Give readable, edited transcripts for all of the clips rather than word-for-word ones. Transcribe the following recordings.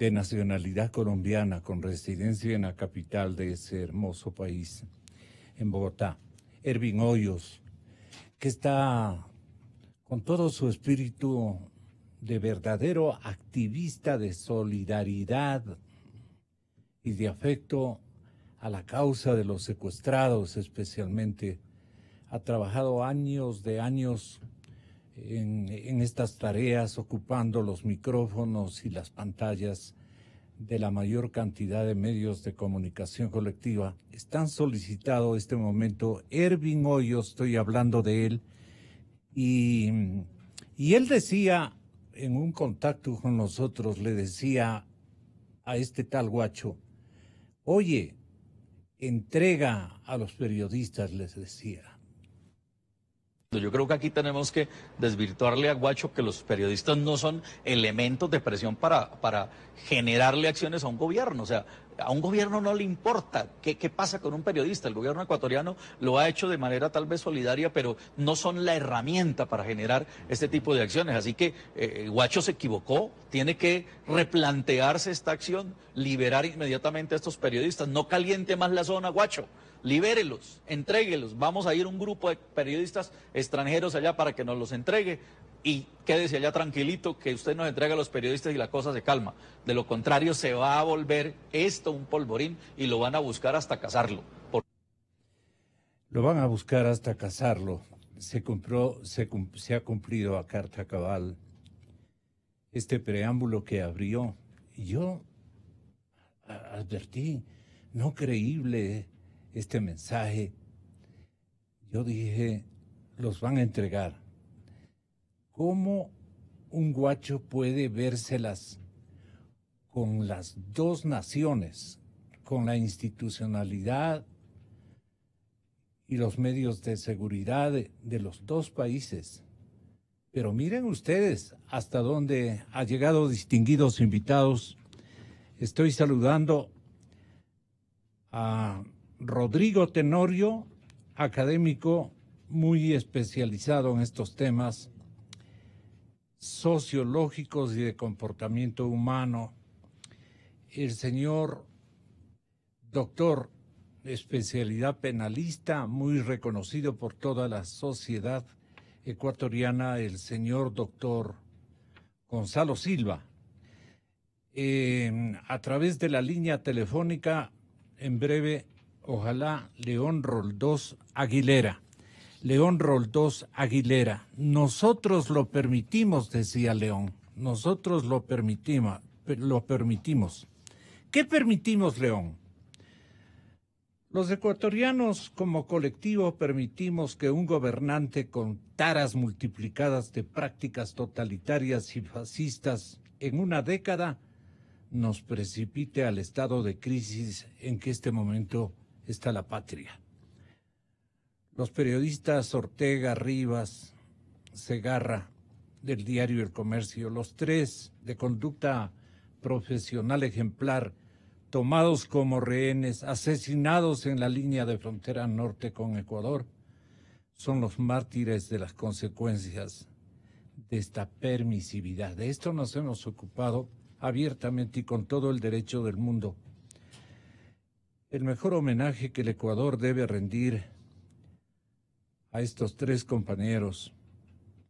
de nacionalidad colombiana con residencia en la capital de ese hermoso país, en Bogotá, Ervin Hoyos, que está con todo su espíritu de verdadero activista de solidaridad y de afecto a la causa de los secuestrados especialmente. Ha trabajado años de años en estas tareas, ocupando los micrófonos y las pantallas de la mayor cantidad de medios de comunicación colectiva. Es tan solicitado este momento. Ervin Hoyos, estoy hablando de él, y él decía, en un contacto con nosotros, le decía a este tal Guacho, oye, entrega a los periodistas, les decía. Yo creo que aquí tenemos que desvirtuarle a Guacho que los periodistas no son elementos de presión para generarle acciones a un gobierno. O sea, a un gobierno no le importa qué pasa con un periodista. El gobierno ecuatoriano lo ha hecho de manera tal vez solidaria, pero no son la herramienta para generar este tipo de acciones. Así que Guacho se equivocó, tiene que replantearse esta acción, liberar inmediatamente a estos periodistas. No caliente más la zona, Guacho. Libérelos, entréguelos. Vamos a ir un grupo de periodistas extranjeros allá para que nos los entregue y quédese allá tranquilito que usted nos entrega a los periodistas y la cosa se calma. De lo contrario se va a volver esto un polvorín y lo van a buscar hasta cazarlo. Lo van a buscar hasta cazarlo. Se ha cumplido a carta cabal este preámbulo que abrió. Y yo advertí, no creíble este mensaje. Yo dije, los van a entregar. ¿Cómo un Guacho puede vérselas con las dos naciones, con la institucionalidad y los medios de seguridad de los dos países? Pero miren ustedes hasta dónde ha llegado, distinguidos invitados. Estoy saludando a Rodrigo Tenorio, académico muy especializado en estos temas sociológicos y de comportamiento humano. El señor doctor de especialidad penalista, muy reconocido por toda la sociedad ecuatoriana, el señor doctor Gonzalo Silva. A través de la línea telefónica, en breve, ojalá, León Roldós Aguilera. León Roldós Aguilera. Nosotros lo permitimos, decía León. Nosotros lo permitimos. ¿Qué permitimos, León? Los ecuatorianos como colectivo permitimos que un gobernante con taras multiplicadas de prácticas totalitarias y fascistas en una década nos precipite al estado de crisis en que este momento está la patria. Los periodistas Ortega, Rivas, Segarra, del diario El Comercio, los tres de conducta profesional ejemplar, tomados como rehenes, asesinados en la línea de frontera norte con Ecuador, son los mártires de las consecuencias de esta permisividad. De esto nos hemos ocupado abiertamente y con todo el derecho del mundo. El mejor homenaje que el Ecuador debe rendir a estos tres compañeros,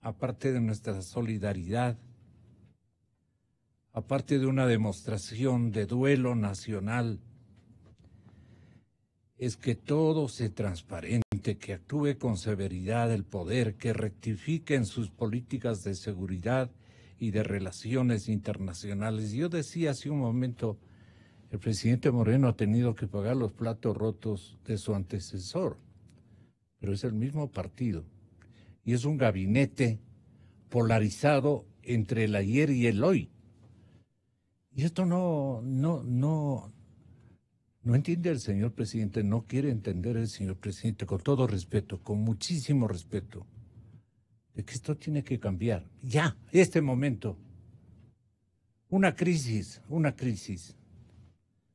aparte de nuestra solidaridad, aparte de una demostración de duelo nacional, es que todo sea transparente, que actúe con severidad el poder, que rectifique en sus políticas de seguridad y de relaciones internacionales. Yo decía hace un momento, el presidente Moreno ha tenido que pagar los platos rotos de su antecesor, pero es el mismo partido y es un gabinete polarizado entre el ayer y el hoy. Y esto no entiende el señor presidente, no quiere entender el señor presidente, con todo respeto, con muchísimo respeto, de que esto tiene que cambiar. Ya, este momento. Una crisis.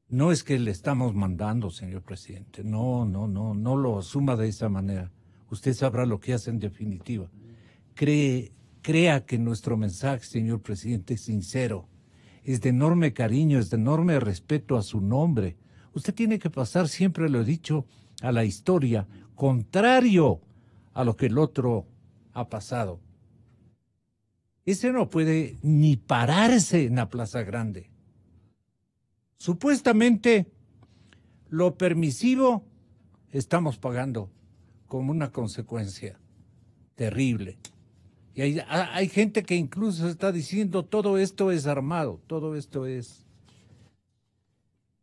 No es que le estamos mandando, señor presidente. No lo asuma de esa manera. Usted sabrá lo que hace en definitiva. Crea que nuestro mensaje, señor presidente, es sincero. es de enorme cariño, es de enorme respeto a su nombre. Usted tiene que pasar, siempre lo he dicho, a la historia, contrario a lo que el otro ha pasado. Ese no puede ni pararse en la Plaza Grande. Supuestamente, lo permisivo estamos pagando como una consecuencia terrible. Y hay gente que incluso está diciendo todo esto es armado, todo esto es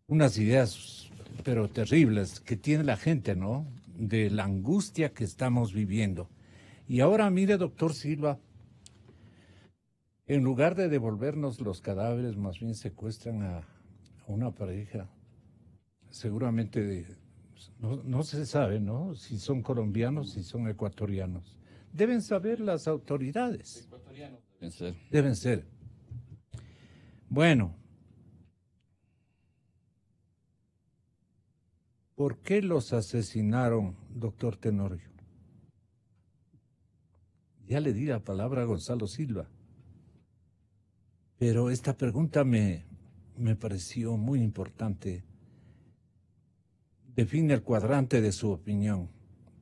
unas ideas, pero terribles, que tiene la gente, ¿no? De la angustia que estamos viviendo. Y ahora mire, doctor Silva, en lugar de devolvernos los cadáveres, más bien secuestran a una pareja, seguramente no se sabe, ¿no? Si son colombianos, si son ecuatorianos. Deben saber las autoridades. Ecuatorianos deben ser. Deben ser. Bueno, ¿por qué los asesinaron, doctor Tenorio? Ya le di la palabra a Gonzalo Silva. Pero esta pregunta me pareció muy importante. Define el cuadrante de su opinión.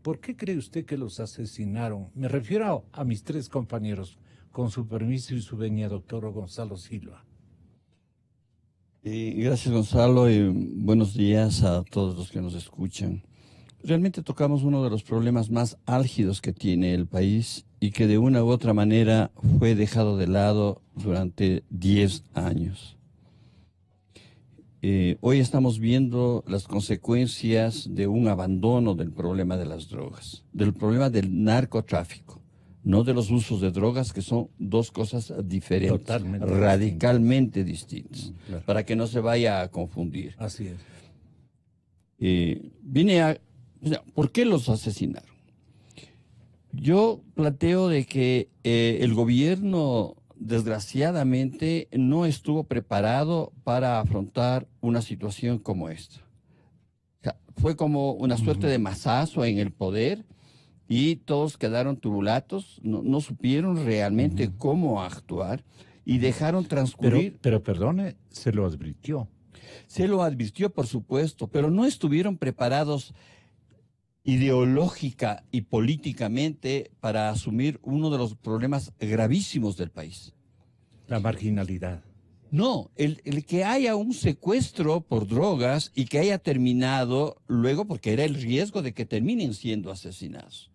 ¿Por qué cree usted que los asesinaron? Me refiero a mis tres compañeros, con su permiso y su venia, doctor Gonzalo Silva. Gracias, Gonzalo, y buenos días a todos los que nos escuchan. Realmente tocamos uno de los problemas más álgidos que tiene el país y que de una u otra manera fue dejado de lado durante 10 años. Hoy estamos viendo las consecuencias de un abandono del problema de las drogas, del problema del narcotráfico, no de los usos de drogas, que son dos cosas diferentes, Totalmente radicalmente distintas, claro. para que no se vaya a confundir. Así es. ¿Por qué los asesinaron? Yo planteo de que el gobierno, desgraciadamente, no estuvo preparado para afrontar una situación como esta. O sea, fue como una suerte de mazazo en el poder y todos quedaron turulatos, no supieron realmente cómo actuar y dejaron transcurrir. Pero perdone, se lo advirtió. Se lo advirtió, por supuesto, pero no estuvieron preparados ideológica y políticamente para asumir uno de los problemas gravísimos del país. La marginalidad. No, el que haya un secuestro por drogas y que haya terminado luego, porque era el riesgo de que terminen siendo asesinados.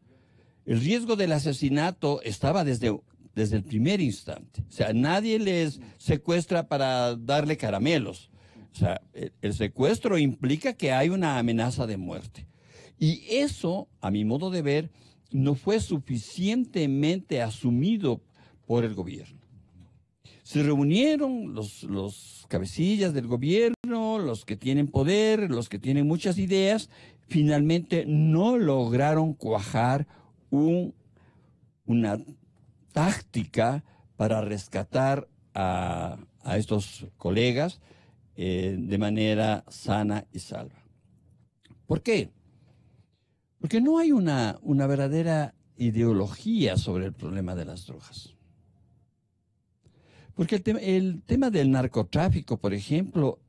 El riesgo del asesinato estaba desde el primer instante. O sea, nadie les secuestra para darle caramelos. O sea, el secuestro implica que hay una amenaza de muerte. Y eso, a mi modo de ver, no fue suficientemente asumido por el gobierno. Se reunieron los cabecillas del gobierno, los que tienen poder, los que tienen muchas ideas, finalmente no lograron cuajar una táctica para rescatar a estos colegas de manera sana y salva. ¿Por qué? Porque no hay una verdadera ideología sobre el problema de las drogas. Porque el tema del narcotráfico, por ejemplo,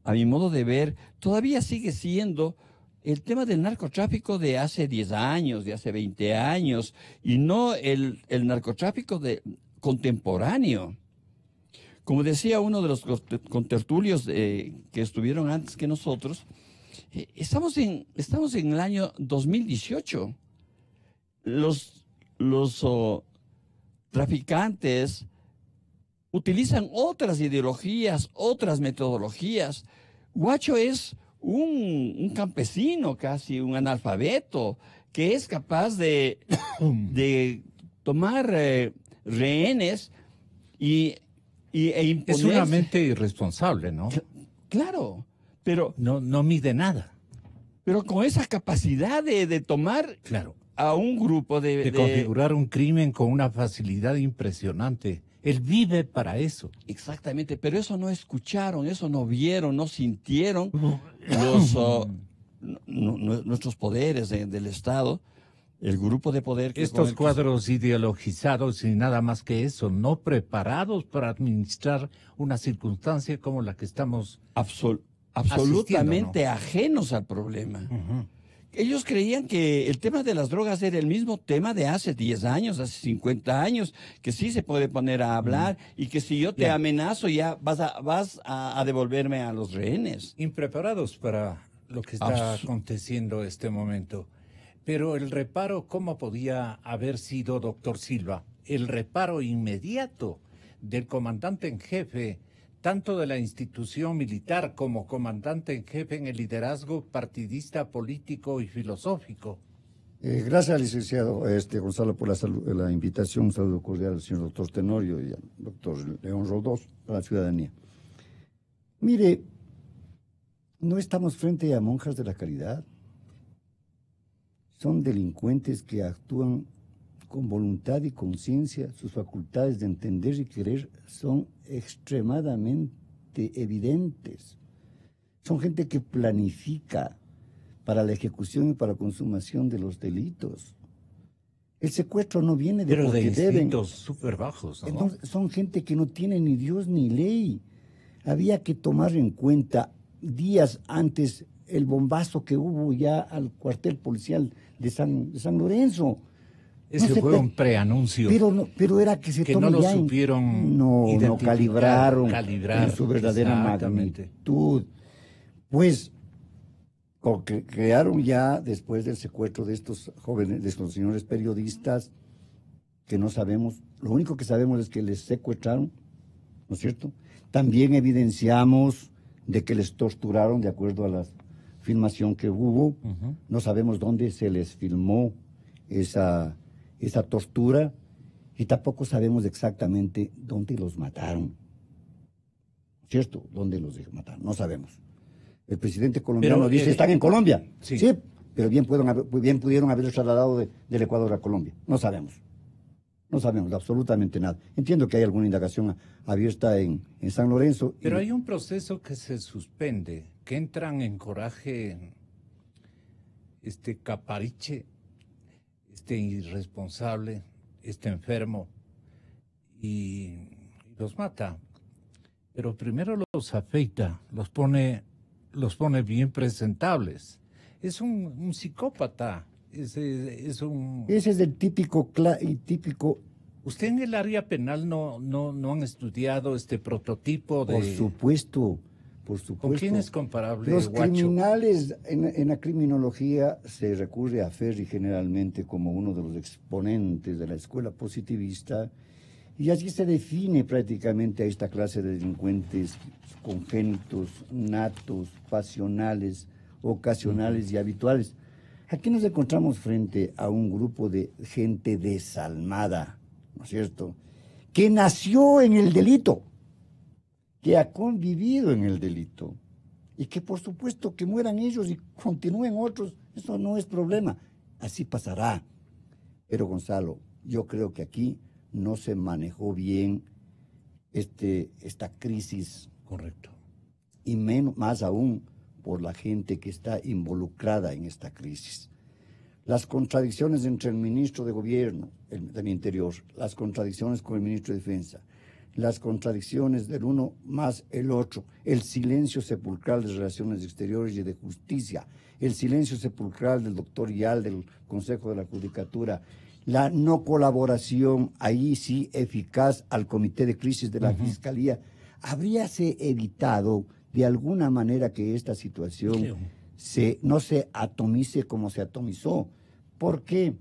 a mi modo de ver, todavía sigue siendo el tema del narcotráfico de hace 10 años, de hace 20 años, y no el narcotráfico contemporáneo. Como decía uno de los contertulios que estuvieron antes que nosotros, estamos en el año 2018. Los traficantes utilizan otras ideologías, otras metodologías. Guacho es un campesino, casi un analfabeto, que es capaz de tomar rehenes e imponerse. Es una mente irresponsable, ¿no? Claro, pero no mide nada. Pero con esa capacidad de tomar a un grupo de configurar un crimen con una facilidad impresionante. Él vive para eso. Exactamente, pero eso no escucharon, eso no vieron, no sintieron nuestros poderes del Estado, El grupo de poder que Estos cuadros ideologizados y nada más que eso, no preparados para administrar una circunstancia como la que estamos absolutamente ¿no? ajenos al problema. Ellos creían que el tema de las drogas era el mismo tema de hace 10 años, hace 50 años, que sí se puede poner a hablar y que si yo te amenazo ya vas a devolverme a los rehenes. Impreparados para lo que está aconteciendo en este momento. Pero el reparo, ¿cómo podía haber sido, doctor Silva? El reparo inmediato del comandante en jefe, tanto de la institución militar como comandante en jefe en el liderazgo partidista, político y filosófico. Gracias, licenciado Gonzalo, por la invitación. Un saludo cordial al señor doctor Tenorio y al doctor León Roldós, a la ciudadanía. Mire, no estamos frente a monjas de la caridad. Son delincuentes que actúan con voluntad y conciencia. Sus facultades de entender y querer son extremadamente evidentes. Son gente que planifica para la ejecución y para la consumación de los delitos. El secuestro no viene de pero porque de deben. súper bajos, ¿no? Entonces, son gente que no tiene ni Dios ni ley. Había que tomar en cuenta días antes el bombazo que hubo ya al cuartel policial de San Lorenzo. Ese fue un preanuncio. Pero era que se que tome no lo ya supieron no calibraron calibrar en su verdadera magnitud. Pues crearon ya después del secuestro de estos jóvenes, de estos señores periodistas, que no sabemos, lo único que sabemos es que les secuestraron, ¿no es cierto? También evidenciamos de que les torturaron de acuerdo a la filmación que hubo. No sabemos dónde se les filmó esa tortura y tampoco sabemos exactamente dónde los mataron. ¿Cierto? ¿Dónde los mataron? No sabemos. El presidente colombiano dice, están en Colombia. Sí, pero bien pudieron haberlos trasladado del Ecuador a Colombia. No sabemos. No sabemos absolutamente nada. Entiendo que hay alguna indagación abierta en San Lorenzo. Pero hay un proceso que se suspende, que entran en coraje Capariche, irresponsable, enfermo, y los mata. Pero primero los afeita, los pone bien presentables. Es un psicópata. Ese es el típico. ¿Usted en el área penal no han estudiado este prototipo de? Por supuesto. ¿Con quién es comparable? Los Guacho? Criminales, en la criminología se recurre a Ferri generalmente como uno de los exponentes de la escuela positivista, y así se define prácticamente a esta clase de delincuentes congénitos, natos, pasionales, ocasionales y habituales. Aquí nos encontramos frente a un grupo de gente desalmada, ¿no es cierto?, que nació en el delito, que ha convivido en el delito, y que por supuesto que mueran ellos y continúen otros, eso no es problema, así pasará. Pero Gonzalo, yo creo que aquí no se manejó bien esta crisis. Correcto. Y más aún por la gente que está involucrada en esta crisis. Las contradicciones entre el ministro de Gobierno, del Interior, las contradicciones con el ministro de Defensa, las contradicciones del uno más el otro, el silencio sepulcral de Relaciones Exteriores y de Justicia, el silencio sepulcral del doctor Yal del Consejo de la Judicatura, la no colaboración, ahí sí eficaz, al Comité de Crisis de la Fiscalía, habríase evitado de alguna manera que esta situación no se atomice como se atomizó. ¿Por qué?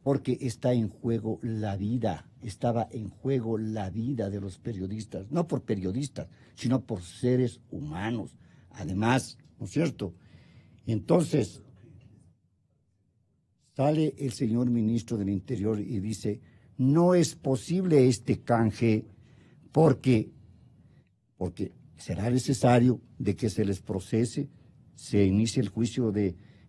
Porque está en juego la vida, estaba en juego la vida de los periodistas, no por periodistas, sino por seres humanos, además, ¿no es cierto? Entonces, sale el señor ministro del Interior y dice, no es posible este canje porque será necesario de que se les procese, se inicie el juicio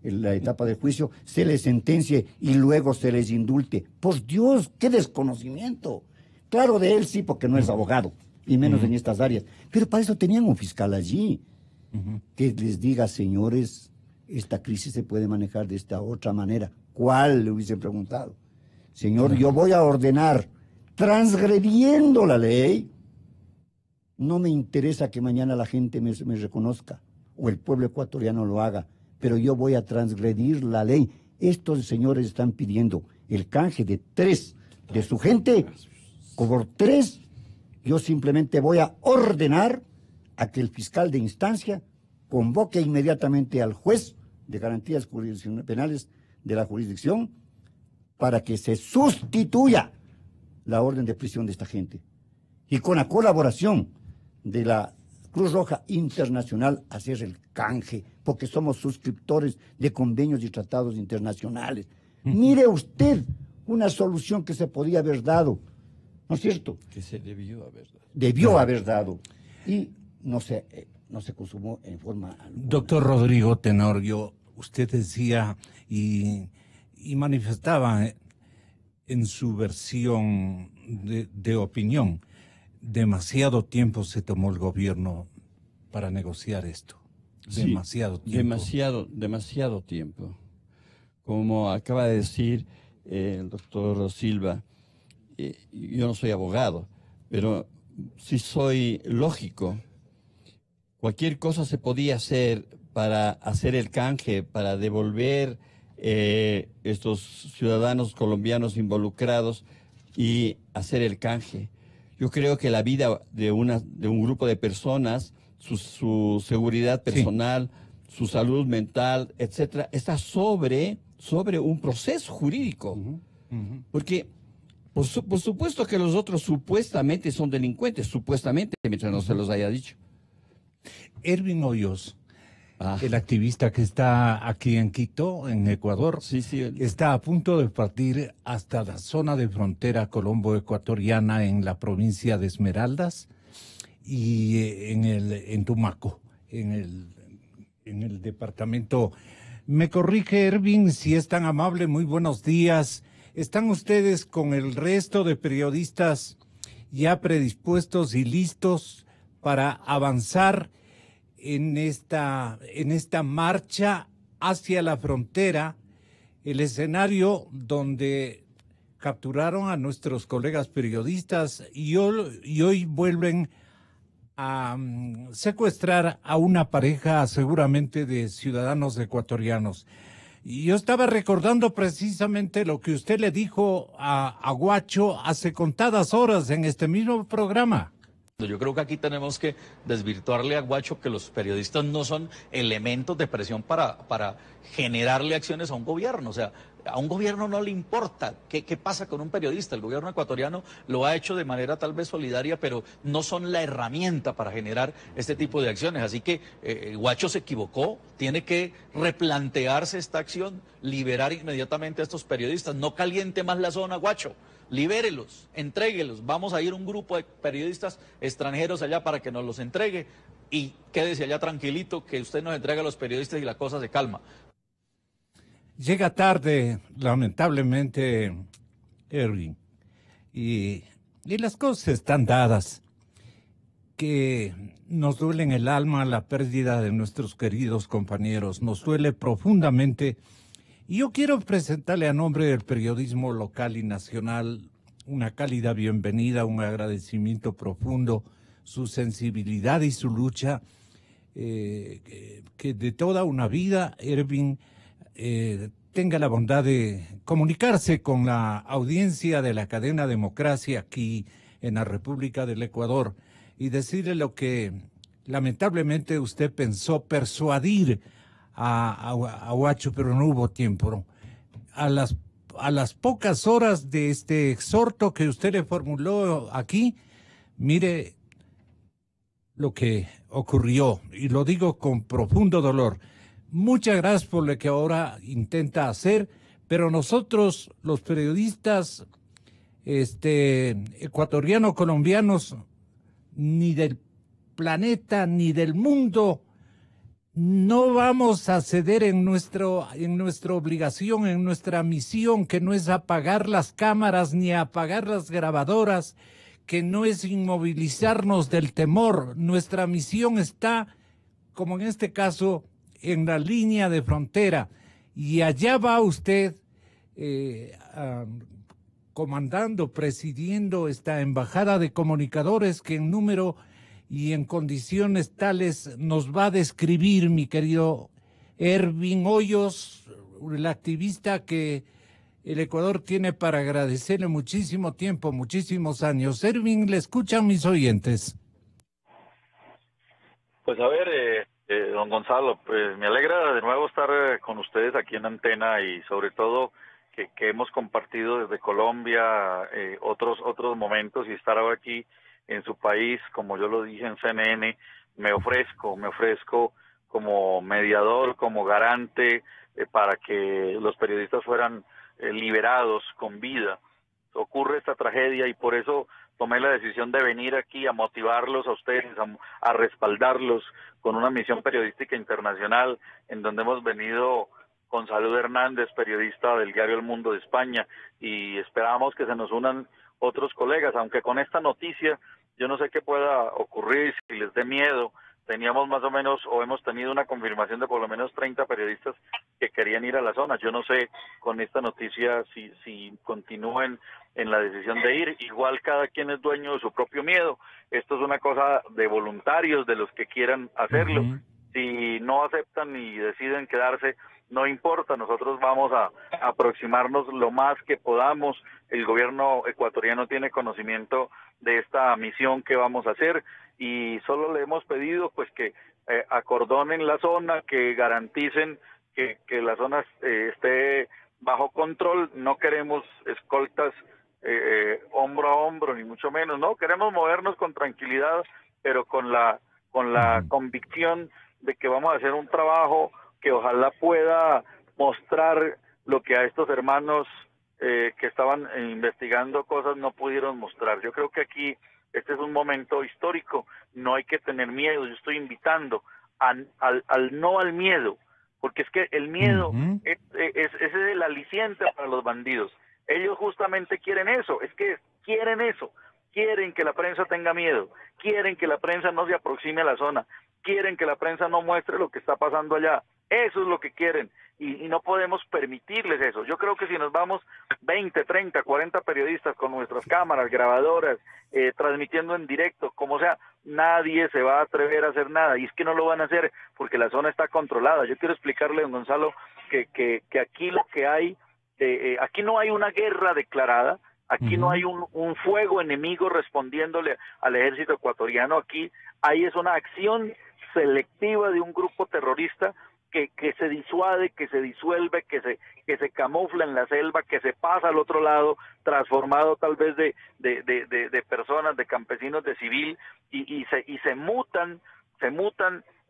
la etapa del juicio, se les sentencie y luego se les indulte. Por Dios, qué desconocimiento. Claro, de él sí, porque no es abogado, y menos en estas áreas. Pero para eso tenían un fiscal allí, que les diga, señores, esta crisis se puede manejar de esta otra manera. ¿Cuál? Le hubiesen preguntado. Señor, yo voy a ordenar, transgrediendo la ley. No me interesa que mañana la gente me reconozca o el pueblo ecuatoriano lo haga, pero yo voy a transgredir la ley. Estos señores están pidiendo el canje de 3 de su gente, por 3. Yo simplemente voy a ordenar a que el fiscal de instancia convoque inmediatamente al juez de garantías penales de la jurisdicción para que se sustituya la orden de prisión de esta gente. Y con la colaboración de la Cruz Roja Internacional hacer el canje, porque somos suscriptores de convenios y tratados internacionales. Mire usted una solución que se podía haber dado, ¿no es cierto? Que se debió haber dado. Debió haber dado. Y no se consumó en forma alguna. Doctor Rodrigo Tenorio, usted decía y manifestaba en su versión de opinión, demasiado tiempo se tomó el gobierno para negociar esto. Demasiado tiempo. Demasiado tiempo. Como acaba de decir el doctor Silva, yo no soy abogado, pero sí soy lógico. Cualquier cosa se podía hacer para hacer el canje, para devolver estos ciudadanos colombianos involucrados y hacer el canje. Yo creo que la vida de un grupo de personas, su seguridad personal, sí, su salud mental, etcétera, está sobre un proceso jurídico. Porque por supuesto que los otros supuestamente son delincuentes, supuestamente, mientras no se los haya dicho. Ervin Hoyos, el activista que está aquí en Quito, en Ecuador, sí, está a punto de partir hasta la zona de frontera colombo-ecuatoriana en la provincia de Esmeraldas y en Tumaco, en el departamento. Me corrige Ervin, si es tan amable, muy buenos días. ¿Están ustedes con el resto de periodistas ya predispuestos y listos para avanzar en esta marcha hacia la frontera, el escenario donde capturaron a nuestros colegas periodistas y hoy vuelven a secuestrar a una pareja seguramente de ciudadanos ecuatorianos? Y yo estaba recordando precisamente lo que usted le dijo a Guacho hace contadas horas en este mismo programa. Yo creo que aquí tenemos que desvirtuarle a Guacho que los periodistas no son elementos de presión para generarle acciones a un gobierno. O sea, a un gobierno no le importa qué pasa con un periodista. El gobierno ecuatoriano lo ha hecho de manera tal vez solidaria, pero no son la herramienta para generar este tipo de acciones. Así que Guacho se equivocó, tiene que replantearse esta acción, liberar inmediatamente a estos periodistas. No caliente más la zona, Guacho. Libérelos, entréguelos. Vamos a ir un grupo de periodistas extranjeros allá para que nos los entregue y quédese allá tranquilito que usted nos entrega a los periodistas y la cosa se calma. Llega tarde, lamentablemente, Erwin, y las cosas están dadas, que nos duele en el alma la pérdida de nuestros queridos compañeros, nos duele profundamente. Y yo quiero presentarle a nombre del periodismo local y nacional una cálida bienvenida, un agradecimiento profundo, su sensibilidad y su lucha, que de toda una vida, Ervin, tenga la bondad de comunicarse con la audiencia de la cadena Democracia aquí en la República del Ecuador y decirle lo que lamentablemente usted pensó persuadir a Guacho, pero no hubo tiempo, ¿no? A las pocas horas de este exhorto que usted le formuló aquí, mire lo que ocurrió, y lo digo con profundo dolor. Muchas gracias por lo que ahora intenta hacer, pero nosotros, los periodistas ecuatorianos, colombianos, ni del planeta, ni del mundo, no vamos a ceder en nuestra obligación, en nuestra misión, que no es apagar las cámaras ni apagar las grabadoras, que no es inmovilizarnos del temor. Nuestra misión está, como en este caso, en la línea de frontera, y allá va usted comandando, presidiendo esta embajada de comunicadores que en número y en condiciones tales nos va a describir mi querido Ervin Hoyos, el activista que el Ecuador tiene para agradecerle muchísimo tiempo, muchísimos años. Ervin, le escuchan mis oyentes. Pues a ver, don Gonzalo, pues me alegra de nuevo estar con ustedes aquí en Antena y sobre todo que hemos compartido desde Colombia otros momentos, y estar ahora aquí en su país, como yo lo dije en CNN, me ofrezco como mediador, como garante para que los periodistas fueran liberados con vida. Ocurre esta tragedia y por eso tomé la decisión de venir aquí a motivarlos a ustedes, a respaldarlos con una misión periodística internacional en donde hemos venido con Salud Hernández, periodista del diario El Mundo de España, y esperamos que se nos unan otros colegas, aunque con esta noticia yo no sé qué pueda ocurrir, si les dé miedo. Teníamos más o menos, o hemos tenido una confirmación de por lo menos 30 periodistas que querían ir a la zona. Yo no sé con esta noticia si continúen en la decisión de ir. Igual cada quien es dueño de su propio miedo. Esto es una cosa de voluntarios, de los que quieran hacerlo. Si no aceptan y deciden quedarse, no importa, nosotros vamos a aproximarnos lo más que podamos. El gobierno ecuatoriano tiene conocimiento de esta misión que vamos a hacer y solo le hemos pedido pues que acordonen la zona, que garanticen que la zona esté bajo control. No queremos escoltas hombro a hombro, ni mucho menos, no, queremos movernos con tranquilidad, pero con la convicción de que vamos a hacer un trabajo que ojalá pueda mostrar lo que a estos hermanos que estaban investigando cosas no pudieron mostrar. Yo creo que aquí este es un momento histórico, no hay que tener miedo. Yo estoy invitando no al miedo, porque es que el miedo es el aliciente para los bandidos. Ellos justamente quieren eso, quieren que la prensa tenga miedo, quieren que la prensa no se aproxime a la zona, quieren que la prensa no muestre lo que está pasando allá. Eso es lo que quieren y no podemos permitirles eso. Yo creo que si nos vamos 20, 30, 40 periodistas con nuestras cámaras, grabadoras, transmitiendo en directo, como sea, nadie se va a atrever a hacer nada, y es que no lo van a hacer porque la zona está controlada. Yo quiero explicarle, don Gonzalo, que aquí lo que hay, aquí no hay una guerra declarada, aquí no hay un fuego enemigo respondiéndole al ejército ecuatoriano, aquí hay es una acción selectiva de un grupo terrorista que se disuade, que se disuelve, que se camufla en la selva, que se pasa al otro lado, transformado tal vez de personas, de campesinos, de civil, y se mutan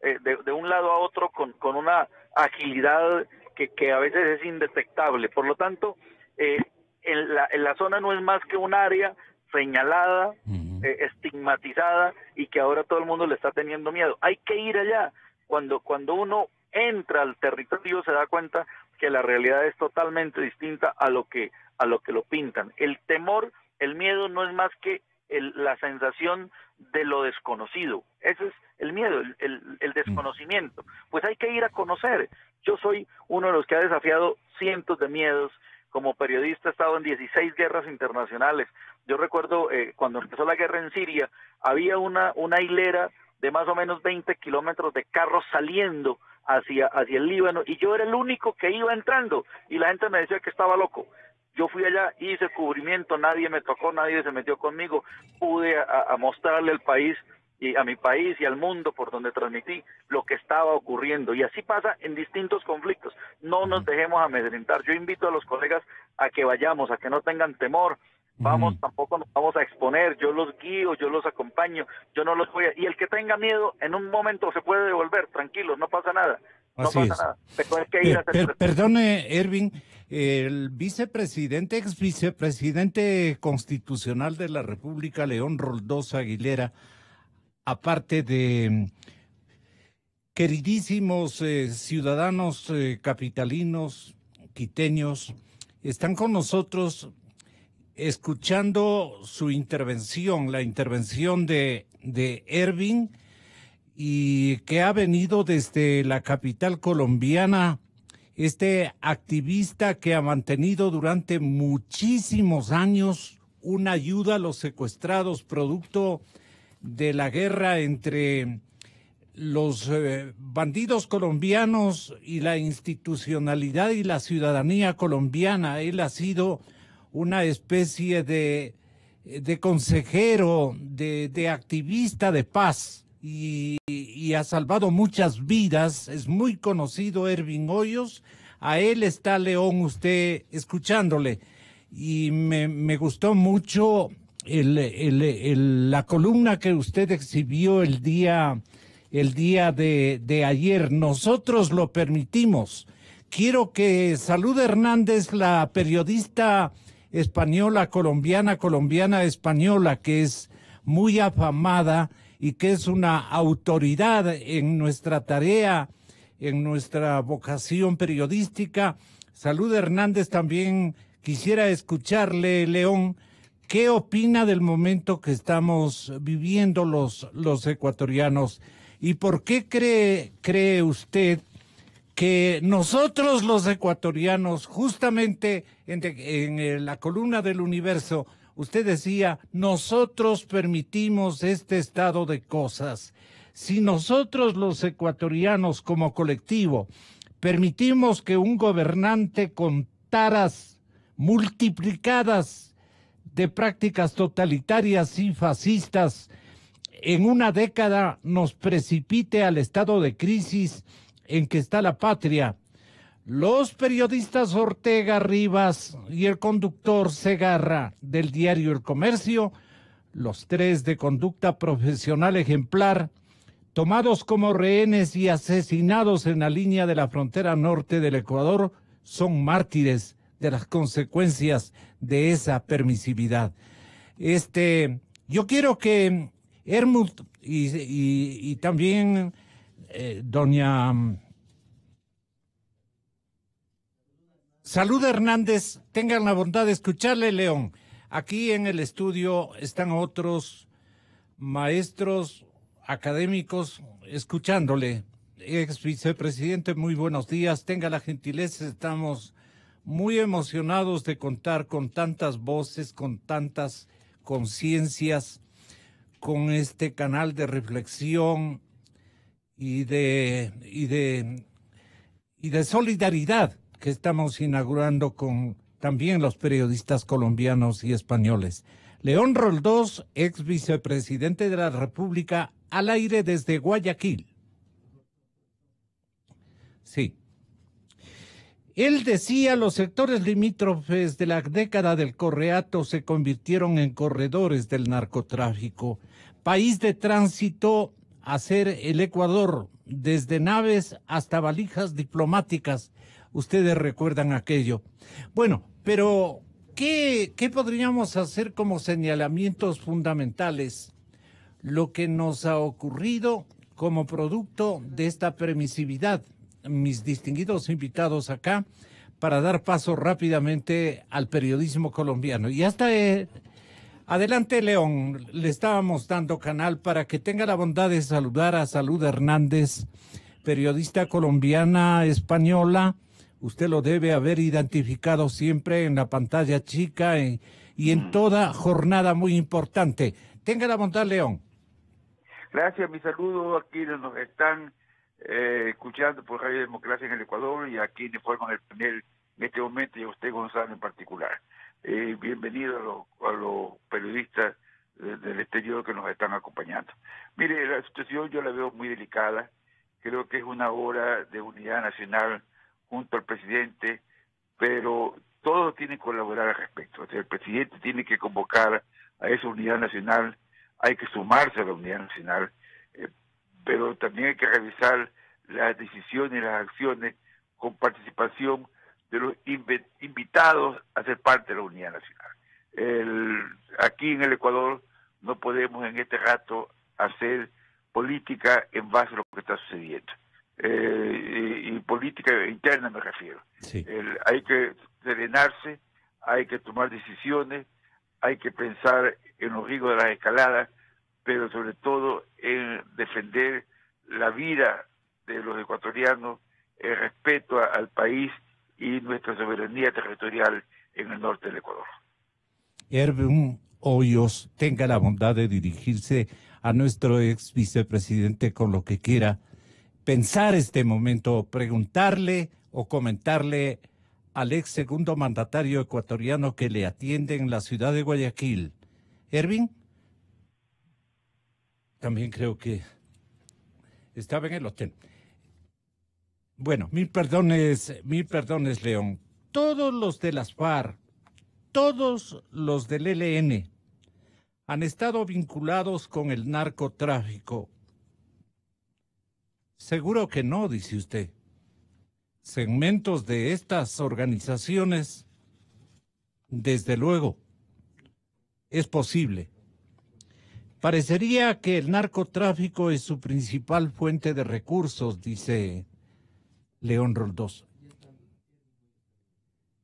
de un lado a otro con una agilidad que a veces es indetectable. Por lo tanto, en la zona no es más que un área señalada, estigmatizada, y que ahora todo el mundo le está teniendo miedo. Hay que ir allá. Cuando uno entra al territorio se da cuenta que la realidad es totalmente distinta a lo que lo pintan. El temor, el miedo no es más que la sensación de lo desconocido. Ese es el miedo, el desconocimiento. Pues hay que ir a conocer. Yo soy uno de los que ha desafiado cientos de miedos. Como periodista he estado en 16 guerras internacionales. Yo recuerdo cuando empezó la guerra en Siria, había una hilera de más o menos 20 kilómetros de carros saliendo hacia el Líbano, y yo era el único que iba entrando, y la gente me decía que estaba loco. Yo fui allá, hice cubrimiento, nadie me tocó, nadie se metió conmigo, pude a mostrarle al país, y a mi país y al mundo por donde transmití lo que estaba ocurriendo, y así pasa en distintos conflictos. No nos dejemos amedrentar. Yo invito a los colegas a que vayamos, a que no tengan temor. Vamos, tampoco nos vamos a exponer, yo los guío, yo los acompaño, yo no los voy a... Y el que tenga miedo, en un momento se puede devolver, tranquilos, no pasa nada. Nada. Pero hay que ir a hacer... Perdone, Ervin, el vicepresidente, ex vicepresidente constitucional de la República, León Roldós Aguilera, aparte de queridísimos ciudadanos capitalinos, quiteños, están con nosotros escuchando su intervención, la intervención de Ervin, y que ha venido desde la capital colombiana, este activista que ha mantenido durante muchísimos años una ayuda a los secuestrados producto de la guerra entre los bandidos colombianos y la institucionalidad y la ciudadanía colombiana. Él ha sido una especie de consejero, de activista de paz y ha salvado muchas vidas. Es muy conocido Ervin Hoyos. A él está León, usted escuchándole. Y me gustó mucho la columna que usted exhibió el día de ayer. Nosotros lo permitimos. Quiero que Salud Hernández, la periodista española, colombiana española, que es muy afamada y que es una autoridad en nuestra tarea, en nuestra vocación periodística. Salud Hernández, también quisiera escucharle, León, ¿qué opina del momento que estamos viviendo los ecuatorianos? ¿Y por qué cree usted que nosotros los ecuatorianos, justamente en la columna del Universo, usted decía, nosotros permitimos este estado de cosas? Si nosotros los ecuatorianos como colectivo permitimos que un gobernante con taras multiplicadas de prácticas totalitarias y fascistas en una década nos precipite al estado de crisis en que está la patria, los periodistas Ortega, Rivas y el conductor Segarra del diario El Comercio, los tres de conducta profesional ejemplar, tomados como rehenes y asesinados en la línea de la frontera norte del Ecuador, son mártires de las consecuencias de esa permisividad. Yo quiero que Hermut y también doña Salud Hernández tengan la bondad de escucharle, León. Aquí en el estudio están otros maestros académicos escuchándole. Ex vicepresidente, muy buenos días. Tenga la gentileza, estamos muy emocionados de contar con tantas voces, con tantas conciencias, con este canal de reflexión y de solidaridad que estamos inaugurando con también los periodistas colombianos y españoles. León Roldós, ex vicepresidente de la República, al aire desde Guayaquil. Sí. Él decía, los sectores limítrofes de la década del Correato se convirtieron en corredores del narcotráfico, país de tránsito a ser el Ecuador, desde naves hasta valijas diplomáticas. Ustedes recuerdan aquello. Bueno, pero ¿qué podríamos hacer como señalamientos fundamentales? Lo que nos ha ocurrido como producto de esta permisividad. Mis distinguidos invitados acá para dar paso rápidamente al periodismo colombiano. Y hasta adelante, León, le estábamos dando canal para que tenga la bondad de saludar a Salud Hernández, periodista colombiana española. Usted lo debe haber identificado siempre en la pantalla chica y en toda jornada muy importante. Tenga la bondad, León. Gracias, mi saludo a quienes nos están escuchando por Radio Democracia en el Ecuador y a quienes forman el panel en este momento y a usted, Gonzalo, en particular. Bienvenido a los periodistas del exterior que nos están acompañando. Mire, la situación yo la veo muy delicada. Creo que es una hora de unidad nacional junto al presidente, pero todos tienen que colaborar al respecto. O sea, el presidente tiene que convocar a esa unidad nacional, hay que sumarse a la unidad nacional, pero también hay que revisar las decisiones y las acciones con participación de los invitados a ser parte de la unidad nacional. Aquí en el Ecuador no podemos en este rato hacer política en base a lo que está sucediendo. Y política interna me refiero. Sí. Hay que serenarse, hay que tomar decisiones, hay que pensar en los riesgos de las escaladas, pero sobre todo en defender la vida de los ecuatorianos, el respeto al país y nuestra soberanía territorial en el norte del Ecuador. Erwin Hoyos, tenga la bondad de dirigirse a nuestro ex vicepresidente con lo que quiera, pensar este momento, preguntarle o comentarle al ex segundo mandatario ecuatoriano que le atiende en la ciudad de Guayaquil. Erwin, también creo que estaba en el hotel. Bueno, mil perdones, León. Todos los de las FARC, todos los del ELN han estado vinculados con el narcotráfico. Seguro que no, dice usted. Segmentos de estas organizaciones, desde luego, es posible. Parecería que el narcotráfico es su principal fuente de recursos, dice León Roldós.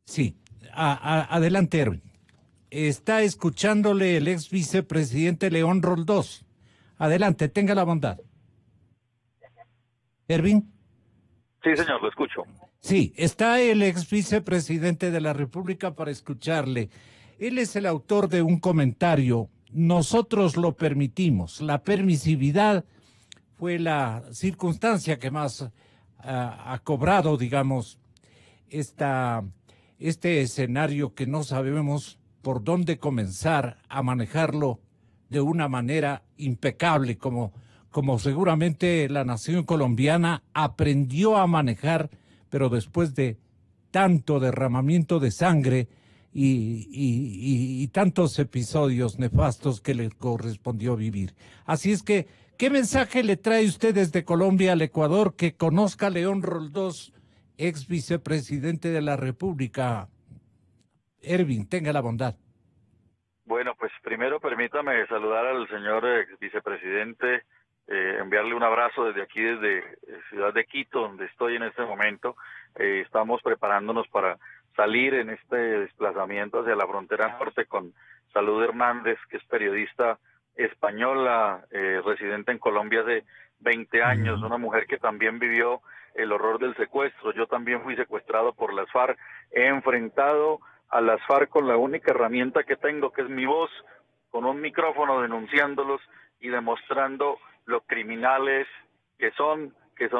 Sí, adelante, Erwin. Está escuchándole el ex vicepresidente León Roldós. Adelante, tenga la bondad. Erwin. Sí, señor, lo escucho. Sí, está el ex vicepresidente de la República para escucharle. Él es el autor de un comentario. Nosotros lo permitimos. La permisividad fue la circunstancia que más ha cobrado, digamos, este escenario que no sabemos por dónde comenzar a manejarlo de una manera impecable, como seguramente la nación colombiana aprendió a manejar, pero después de tanto derramamiento de sangre y tantos episodios nefastos que le correspondió vivir. Así es que, ¿qué mensaje le trae usted desde Colombia al Ecuador que conozca a León Roldós, ex vicepresidente de la República? Erwin, tenga la bondad. Bueno, pues primero permítame saludar al señor ex vicepresidente, enviarle un abrazo desde aquí, desde Ciudad de Quito, donde estoy en este momento. Estamos preparándonos para salir en este desplazamiento hacia la frontera norte con Salud Hernández, que es periodista española, residente en Colombia hace 20 años, una mujer que también vivió el horror del secuestro. Yo también fui secuestrado por las FARC, he enfrentado a las FARC con la única herramienta que tengo, que es mi voz, con un micrófono denunciándolos y demostrando lo criminales que son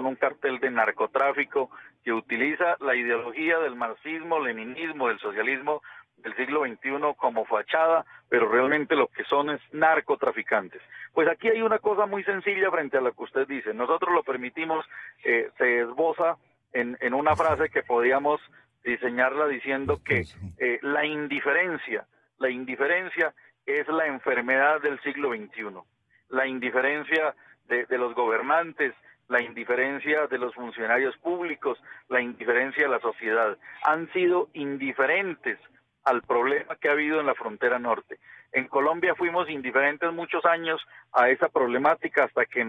un cartel de narcotráfico que utiliza la ideología del marxismo, leninismo, del socialismo del siglo XXI como fachada, pero realmente lo que son es narcotraficantes. Pues aquí hay una cosa muy sencilla frente a lo que usted dice. Nosotros lo permitimos, se esboza en una frase que podíamos diseñarla diciendo que la indiferencia es la enfermedad del siglo XXI. La indiferencia de los gobernantes, la indiferencia de los funcionarios públicos, la indiferencia de la sociedad. Han sido indiferentes al problema que ha habido en la frontera norte. En Colombia fuimos indiferentes muchos años a esa problemática hasta que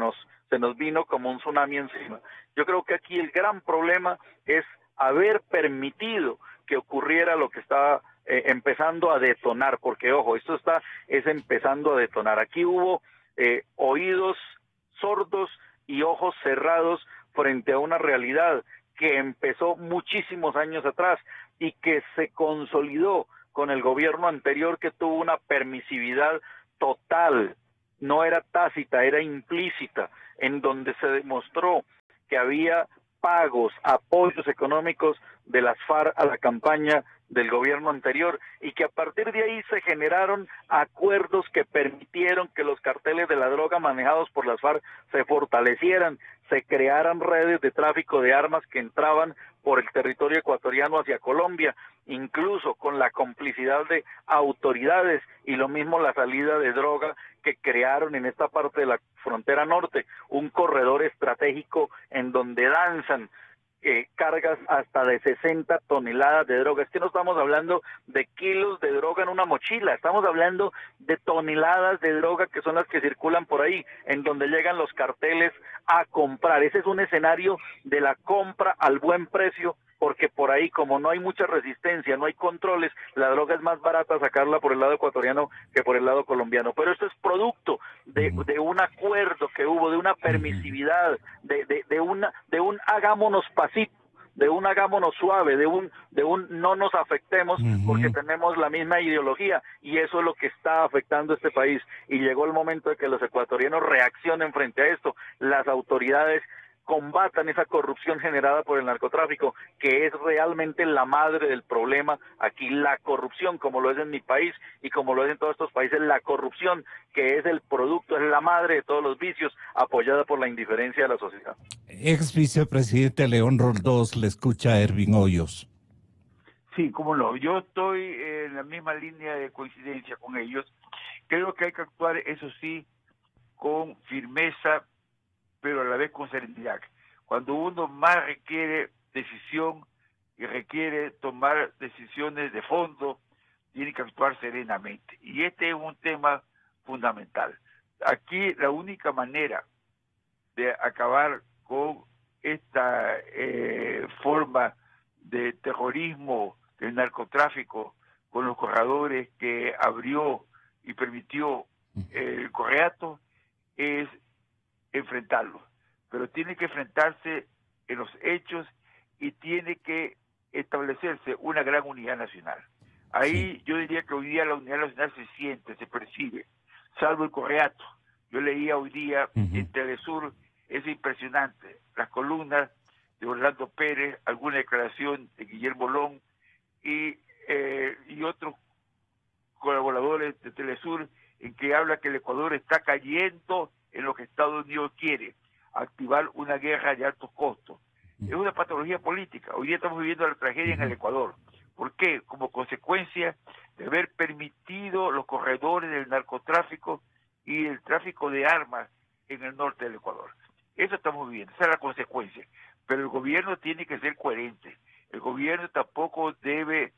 se nos vino como un tsunami encima. Yo creo que aquí el gran problema es haber permitido que ocurriera lo que está empezando a detonar, porque ojo, esto es empezando a detonar. Aquí hubo oídos sordos y ojos cerrados frente a una realidad que empezó muchísimos años atrás y que se consolidó con el gobierno anterior, que tuvo una permisividad total, no era tácita, era implícita, en donde se demostró que había pagos, apoyos económicos de las FARC a la campaña del gobierno anterior, y que a partir de ahí se generaron acuerdos que permitieron que los carteles de la droga manejados por las FARC se fortalecieran, se crearan redes de tráfico de armas que entraban por el territorio ecuatoriano hacia Colombia, incluso con la complicidad de autoridades, y lo mismo la salida de droga que crearon en esta parte de la frontera norte, un corredor estratégico en donde danzan cargas hasta de 60 toneladas de droga. Es que no estamos hablando de kilos de droga en una mochila, estamos hablando de toneladas de droga que son las que circulan por ahí, en donde llegan los carteles a comprar. Ese es un escenario de la compra al buen precio porque por ahí, como no hay mucha resistencia, no hay controles, la droga es más barata sacarla por el lado ecuatoriano que por el lado colombiano. Pero esto es producto de un acuerdo que hubo, de una permisividad, de un hagámonos pasito, de un hagámonos suave, de un no nos afectemos porque tenemos la misma ideología, y eso es lo que está afectando a este país. Y llegó el momento de que los ecuatorianos reaccionen frente a esto, las autoridades combatan esa corrupción generada por el narcotráfico, que es realmente la madre del problema aquí. La corrupción, como lo es en mi país y como lo es en todos estos países, la corrupción, que es el producto, es la madre de todos los vicios, apoyada por la indiferencia de la sociedad. Ex vicepresidente León Roldós, le escucha Ervin Hoyos. Sí, cómo no. Yo estoy en la misma línea de coincidencia con ellos. Creo que hay que actuar, eso sí, con firmeza, pero a la vez con serenidad. Cuando uno más requiere decisión y requiere tomar decisiones de fondo, tiene que actuar serenamente. Y este es un tema fundamental. Aquí la única manera de acabar con esta forma de terrorismo, del narcotráfico, con los corredores que abrió y permitió el Correato, es enfrentarlo, pero tiene que enfrentarse en los hechos y tiene que establecerse una gran unidad nacional. Ahí yo diría que hoy día la unidad nacional se siente, se percibe, salvo el Correato. Yo leía hoy día en Telesur, es impresionante, las columnas de Orlando Pérez, alguna declaración de Guillermo Long y otros colaboradores de Telesur, en que habla que el Ecuador está cayendo en lo que Estados Unidos quiere, activar una guerra de altos costos. Es una patología política. Hoy día estamos viviendo la tragedia en el Ecuador. ¿Por qué? Como consecuencia de haber permitido los corredores del narcotráfico y el tráfico de armas en el norte del Ecuador. Eso estamos viviendo, esa es la consecuencia. Pero el gobierno tiene que ser coherente. El gobierno tampoco debe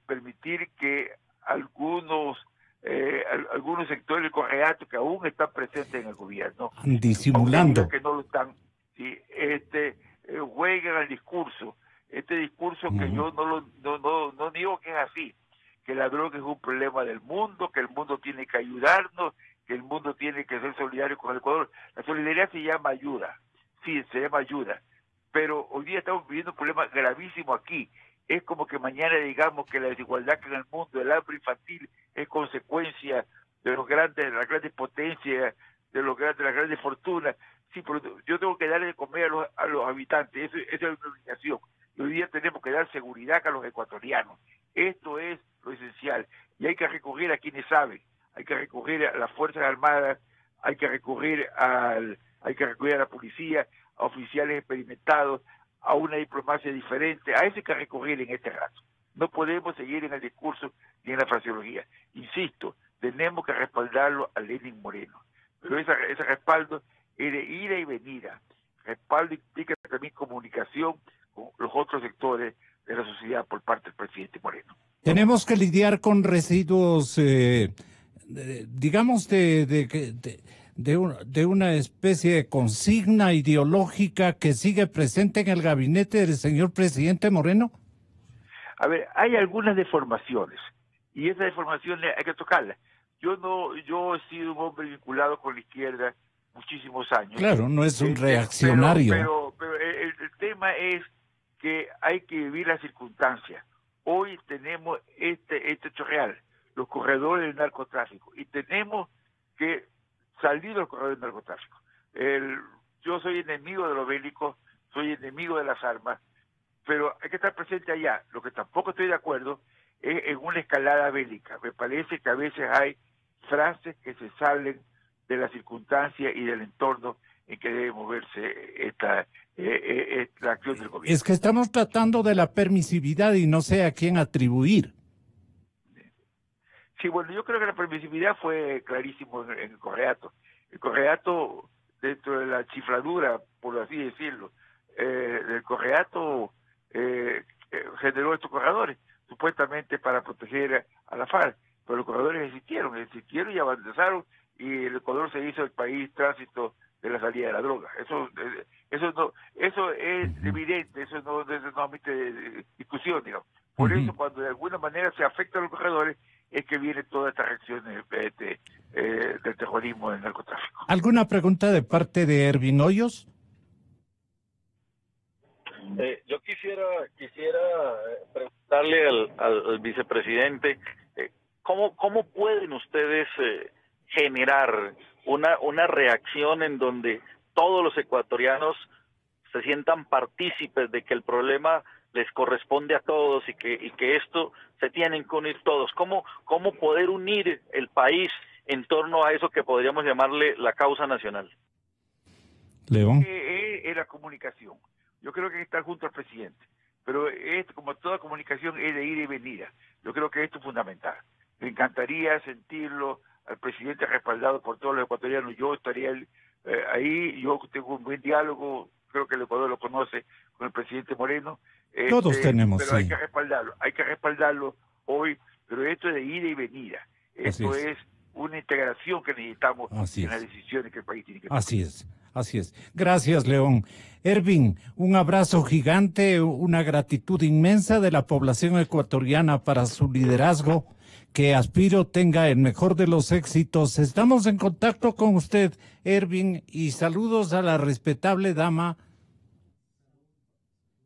permitir que algunos sectores del Correato que aún están presentes en el gobierno, disimulando, que no lo están, ¿sí? Jueguen al discurso, este discurso que yo no digo que es así, que la droga es un problema del mundo, que el mundo tiene que ayudarnos, que el mundo tiene que ser solidario con el Ecuador. La solidaridad se llama ayuda, sí, se llama ayuda, pero hoy día estamos viviendo un problema gravísimo aquí. Es como que mañana digamos que la desigualdad que en el mundo, el hambre infantil, es consecuencia de las grandes potencias, de las grandes fortunas. Sí, pero yo tengo que darle de comer a los habitantes, esa es una obligación. Y hoy día tenemos que dar seguridad a los ecuatorianos. Esto es lo esencial. Y hay que recurrir a quienes saben, hay que recurrir a las Fuerzas Armadas, hay que recurrir a la policía, a oficiales experimentados, a una diplomacia diferente. A eso hay que recurrir en este rato. No podemos seguir en el discurso ni en la fraseología. Insisto, tenemos que respaldarlo a Lenín Moreno. Pero ese respaldo es de ida y venida. Respaldo implica también comunicación con los otros sectores de la sociedad por parte del presidente Moreno. Tenemos que lidiar con residuos, digamos, de una especie de consigna ideológica que sigue presente en el gabinete del señor presidente Moreno. A ver, hay algunas deformaciones y esas deformaciones hay que tocarlas. Yo he sido un hombre vinculado con la izquierda muchísimos años. Claro, no es un reaccionario. Pero el tema es que hay que vivir las circunstancias. Hoy tenemos este hecho real, los corredores del narcotráfico, y tenemos que salir de los corredores del narcotráfico. Yo soy enemigo de lo bélico, soy enemigo de las armas, pero hay que estar presente allá. Lo que tampoco estoy de acuerdo es en una escalada bélica. Me parece que a veces hay frases que se salen de la circunstancia y del entorno en que debe moverse esta acción del gobierno. Es que estamos tratando de la permisividad y no sé a quién atribuir. Sí, bueno, yo creo que la permisividad fue clarísimo en el Correato. El Correato, dentro de la chifladura, por así decirlo, del Correato generó estos corredores, supuestamente para proteger a la FARC, pero los corredores existieron y avanzaron, y el Ecuador se hizo el país tránsito de la salida de la droga. Eso es evidente, eso no admite discusión, digamos. Por eso, cuando de alguna manera se afecta a los corredores, es que viene toda esta reacción del terrorismo del narcotráfico. ¿Alguna pregunta de parte de Ervin Hoyos? Yo quisiera preguntarle al vicepresidente, ¿cómo pueden ustedes generar una reacción en donde todos los ecuatorianos se sientan partícipes de que el problema les corresponde a todos y que esto se tienen que unir todos? ¿Cómo poder unir el país en torno a eso que podríamos llamarle la causa nacional? León. Es la comunicación. Yo creo que hay que estar junto al presidente, pero esto, como toda comunicación, es de ida y venida. Yo creo que esto es fundamental. Me encantaría sentirlo al presidente respaldado por todos los ecuatorianos. Yo estaría ahí, yo tengo un buen diálogo, creo que el Ecuador lo conoce, con el presidente Moreno. Todos tenemos, pero sí. Hay que respaldarlo hoy, pero esto es de ida y venida. Esto es una integración que necesitamos en las decisiones que el país tiene que tomar. Así es. Gracias, León. Ervin, un abrazo gigante, una gratitud inmensa de la población ecuatoriana para su liderazgo. Que aspiro tenga el mejor de los éxitos. Estamos en contacto con usted, Ervin, y saludos a la respetable dama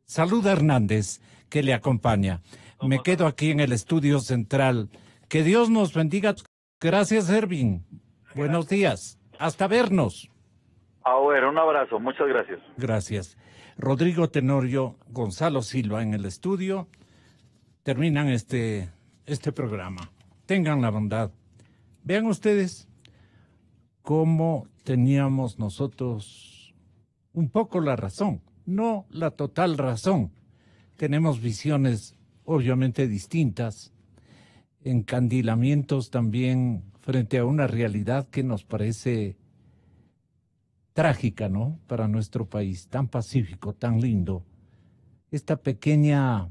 Salud Hernández, que le acompaña. Me quedo aquí en el estudio central. Que Dios nos bendiga. Gracias, Ervin. Buenos días. Hasta vernos. Bueno, un abrazo. Muchas gracias. Gracias. Rodrigo Tenorio, Gonzalo Silva en el estudio. Terminan este programa. Tengan la bondad. Vean ustedes cómo teníamos nosotros un poco la razón, no la total razón. Tenemos visiones obviamente distintas, encandilamientos también frente a una realidad que nos parece trágica, ¿no? Para nuestro país, tan pacífico, tan lindo. Esta pequeña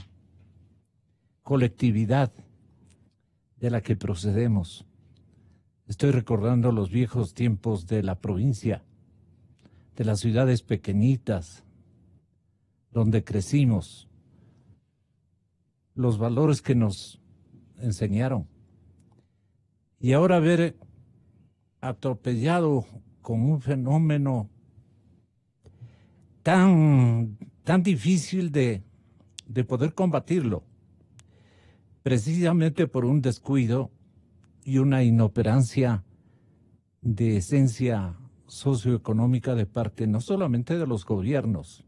colectividad de la que procedemos. Estoy recordando los viejos tiempos de la provincia, de las ciudades pequeñitas, donde crecimos, los valores que nos enseñaron. Y ahora ver atropellado con un fenómeno tan difícil de poder combatirlo, precisamente por un descuido y una inoperancia de esencia socioeconómica de parte no solamente de los gobiernos,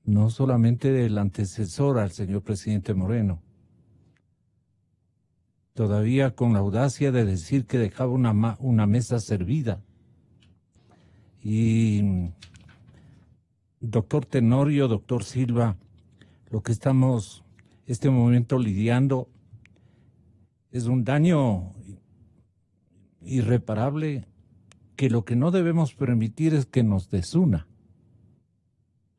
no solamente del antecesor al señor presidente Moreno, todavía con la audacia de decir que dejaba una mesa servida. Y doctor Tenorio, doctor Silva, lo que estamos este momento lidiando es un daño irreparable que lo que no debemos permitir es que nos desuna.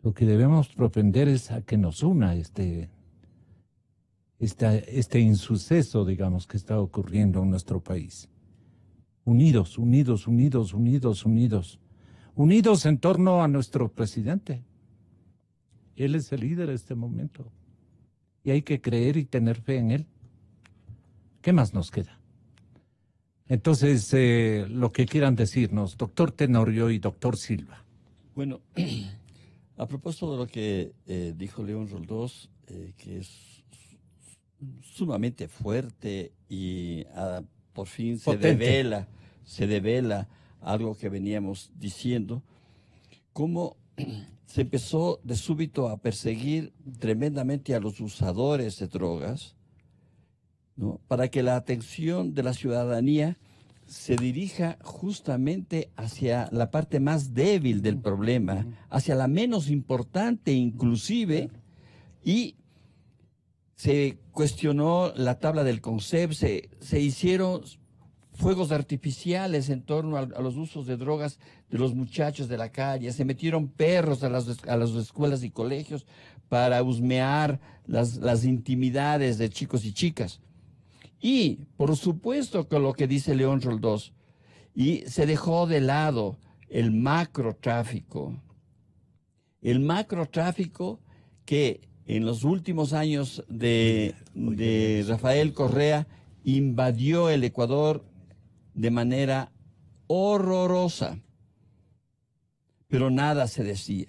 Lo que debemos propender es a que nos una este insuceso, digamos, que está ocurriendo en nuestro país. Unidos en torno a nuestro presidente. Él es el líder de este momento. Y hay que creer y tener fe en él. ¿Qué más nos queda? Entonces, lo que quieran decirnos, doctor Tenorio y doctor Silva. Bueno, a propósito de lo que dijo León Roldós, que es sumamente fuerte y por fin se devela algo que veníamos diciendo, cómo se empezó de súbito a perseguir tremendamente a los usadores de drogas, ¿no? Para que la atención de la ciudadanía se dirija justamente hacia la parte más débil del problema, hacia la menos importante inclusive, y se cuestionó la tabla del CONCEP, se hicieron fuegos artificiales en torno a los usos de drogas de los muchachos de la calle, se metieron perros a las escuelas y colegios para husmear las intimidades de chicos y chicas. Y, por supuesto, con lo que dice León Roldós, y se dejó de lado el macrotráfico. El macrotráfico que en los últimos años de Rafael Correa invadió el Ecuador de manera horrorosa, pero nada se decía.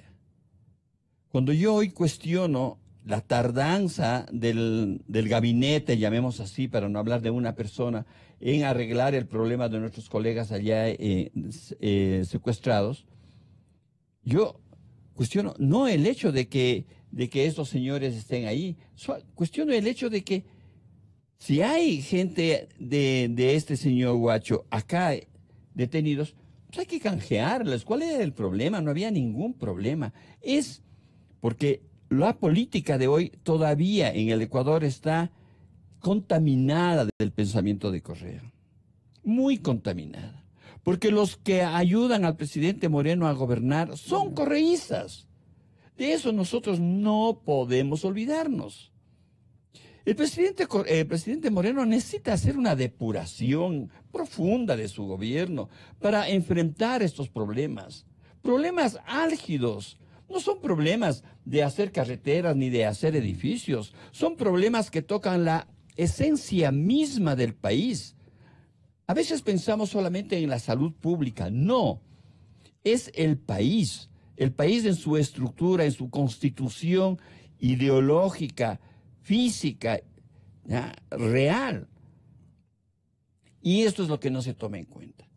Cuando yo hoy cuestiono la tardanza del gabinete, llamemos así, para no hablar de una persona, en arreglar el problema de nuestros colegas allá secuestrados, yo cuestiono no el hecho de que estos señores estén ahí, cuestiono el hecho de que si hay gente de este señor Guacho acá detenidos, pues hay que canjearles. ¿Cuál era el problema? No había ningún problema. Es porque la política de hoy todavía en el Ecuador está contaminada del pensamiento de Correa. Muy contaminada. Porque los que ayudan al presidente Moreno a gobernar son correístas. De eso nosotros no podemos olvidarnos. El presidente Moreno necesita hacer una depuración profunda de su gobierno para enfrentar estos problemas. Problemas álgidos. No son problemas de hacer carreteras ni de hacer edificios. Son problemas que tocan la esencia misma del país. A veces pensamos solamente en la salud pública. No. Es el país en su estructura, en su constitución ideológica, física, ¿ya? Real. Y esto es lo que no se toma en cuenta.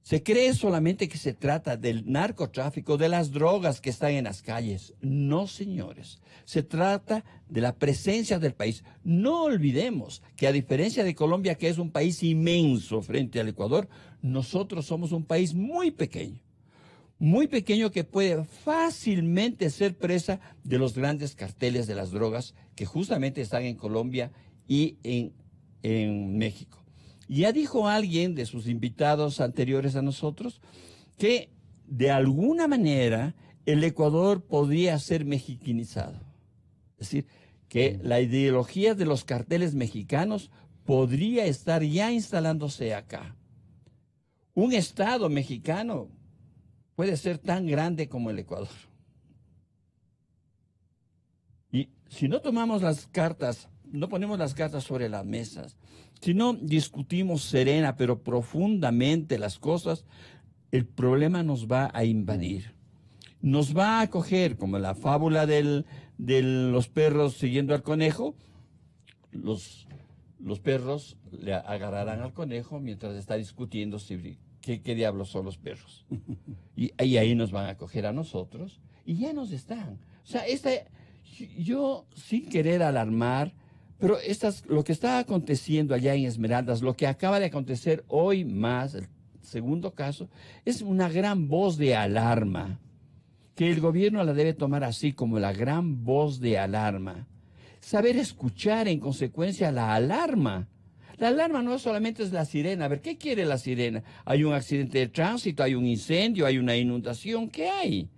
Se cree solamente que se trata del narcotráfico, de las drogas que están en las calles. No, señores. Se trata de la presencia del país. No olvidemos que a diferencia de Colombia, que es un país inmenso frente al Ecuador, nosotros somos un país muy pequeño que puede fácilmente ser presa de los grandes carteles de las drogas que justamente están en Colombia y en México. Ya dijo alguien de sus invitados anteriores a nosotros que de alguna manera el Ecuador podría ser mexicanizado. Es decir, que la ideología de los carteles mexicanos podría estar ya instalándose acá. Un Estado mexicano puede ser tan grande como el Ecuador. Y si no tomamos las cartas, no ponemos las cartas sobre las mesas, si no discutimos serena pero profundamente las cosas, el problema nos va a invadir. Nos va a coger, como la fábula de los perros siguiendo al conejo, los perros le agarrarán al conejo mientras está discutiendo qué diablos son los perros. Y ahí nos van a coger a nosotros y ya nos están. O sea, yo sin querer alarmar, pero lo que está aconteciendo allá en Esmeraldas, lo que acaba de acontecer hoy más, el segundo caso, es una gran voz de alarma, que el gobierno la debe tomar así como la gran voz de alarma. Saber escuchar en consecuencia la alarma. La alarma no solamente es la sirena. A ver, ¿qué quiere la sirena? Hay un accidente de tránsito, hay un incendio, hay una inundación. ¿Qué hay?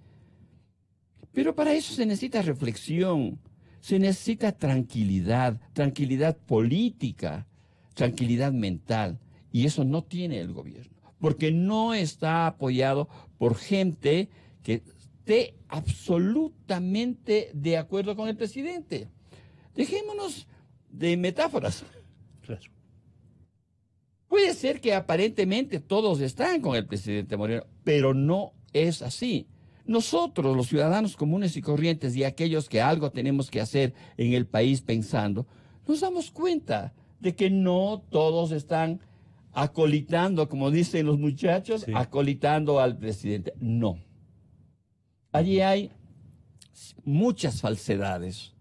Pero para eso se necesita reflexión, se necesita tranquilidad política, tranquilidad mental. Y eso no tiene el gobierno, porque no está apoyado por gente que esté absolutamente de acuerdo con el presidente. Dejémonos de metáforas. Claro. Puede ser que aparentemente todos están con el presidente Moreno, pero no es así. Nosotros, los ciudadanos comunes y corrientes y aquellos que algo tenemos que hacer en el país pensando, nos damos cuenta de que no todos están acolitando, como dicen los muchachos, sí, acolitando al presidente. No. Allí hay muchas falsedades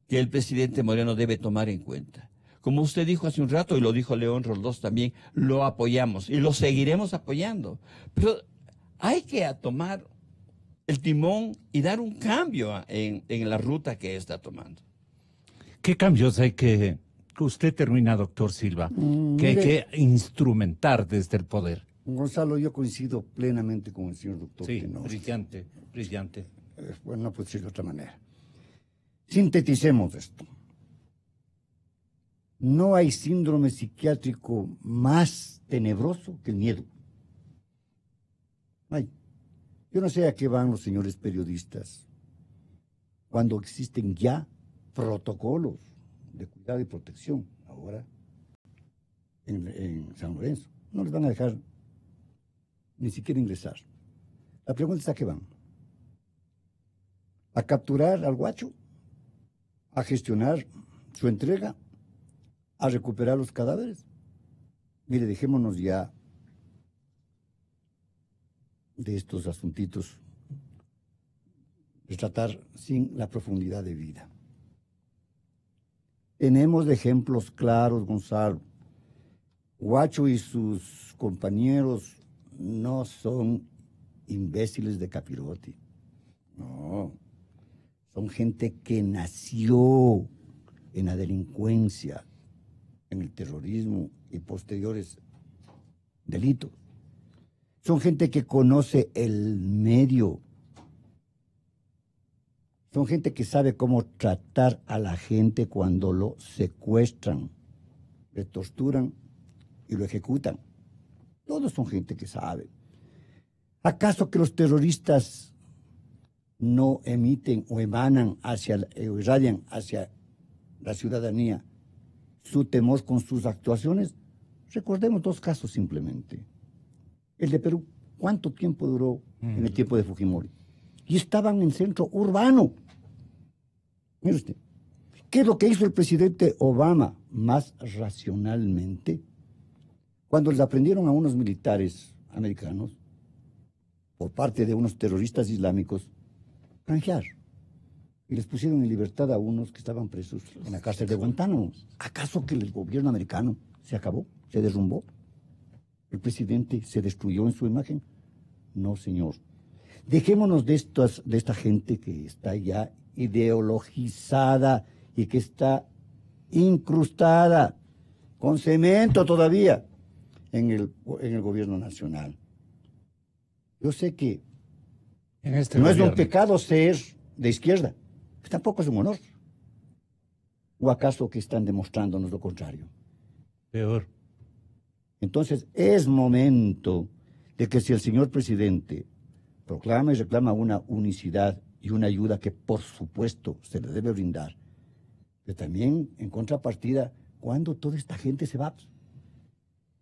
que el presidente Moreno debe tomar en cuenta. Como usted dijo hace un rato, y lo dijo León Roldós también, lo apoyamos y lo seguiremos apoyando. Pero hay que tomar el timón y dar un cambio en la ruta que está tomando. ¿Qué cambios hay que usted termina, doctor Silva, que hay que instrumentar desde el poder? Gonzalo, yo coincido plenamente con el señor doctor. Sí, brillante, brillante. Bueno, no puedo decirlo de otra manera. Sinteticemos esto. No hay síndrome psiquiátrico más tenebroso que el miedo. Ay, yo no sé a qué van los señores periodistas cuando existen ya protocolos de cuidado y protección ahora en San Lorenzo. No les van a dejar ni siquiera ingresar. La pregunta es a qué van. A capturar al guacho, a gestionar su entrega, a recuperar los cadáveres. Mire, dejémonos ya de estos asuntitos de tratar sin la profundidad de vida. Tenemos ejemplos claros, Gonzalo. Guacho y sus compañeros no son imbéciles de capirote. No. Son gente que nació en la delincuencia, en el terrorismo y posteriores delitos. Son gente que conoce el medio. Son gente que sabe cómo tratar a la gente cuando lo secuestran, le torturan y lo ejecutan. Todos son gente que sabe. ¿Acaso que los terroristas no emiten o emanan irradian hacia la ciudadanía su temor con sus actuaciones? Recordemos dos casos simplemente. El de Perú, ¿cuánto tiempo duró en el tiempo de Fujimori? Y estaban en centro urbano. Mire usted, ¿qué es lo que hizo el presidente Obama más racionalmente? Cuando les aprendieron a unos militares americanos, por parte de unos terroristas islámicos, canjear. Y les pusieron en libertad a unos que estaban presos en la cárcel de Guantánamo. ¿Acaso que el gobierno americano se acabó, se derrumbó? ¿El presidente se destruyó en su imagen? No, señor. Dejémonos de esta gente que está ya ideologizada y que está incrustada con cemento todavía en el gobierno nacional. Yo sé que no es un pecado ser de izquierda, pero tampoco es un honor. ¿O acaso que están demostrándonos lo contrario? Peor. Entonces, es momento de que si el señor presidente proclama y reclama una unicidad y una ayuda que por supuesto se le debe brindar, pero también en contrapartida, ¿cuándo toda esta gente se va?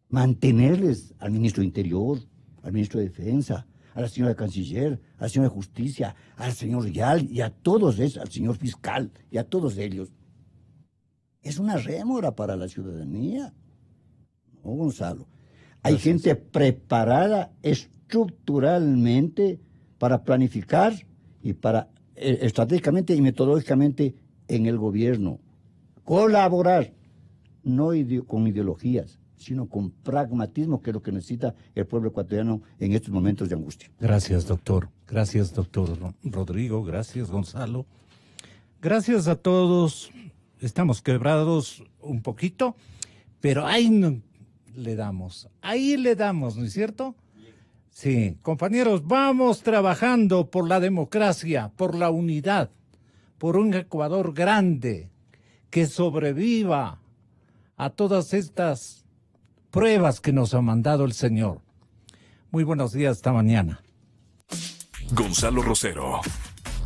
Mantenerles al ministro de Interior, al ministro de Defensa, a la señora Canciller, a la señora de Justicia, al señor Yal y a todos ellos, al señor fiscal y a todos ellos. Es una rémora para la ciudadanía. No, Gonzalo. Hay gente preparada estructuralmente para planificar y para estratégicamente y metodológicamente en el gobierno. Colaborar, no con ideologías, sino con pragmatismo, que es lo que necesita el pueblo ecuatoriano en estos momentos de angustia. Gracias, doctor. Gracias, doctor Rodrigo. Gracias, Gonzalo. Gracias a todos. Estamos quebrados un poquito, pero ahí le damos, ¿no es cierto? Sí, compañeros, vamos trabajando por la democracia, por la unidad, por un Ecuador grande que sobreviva a todas estas pruebas que nos ha mandado el Señor. Muy buenos días, hasta mañana. Gonzalo Rosero,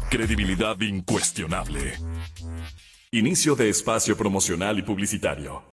credibilidad incuestionable. Inicio de espacio promocional y publicitario.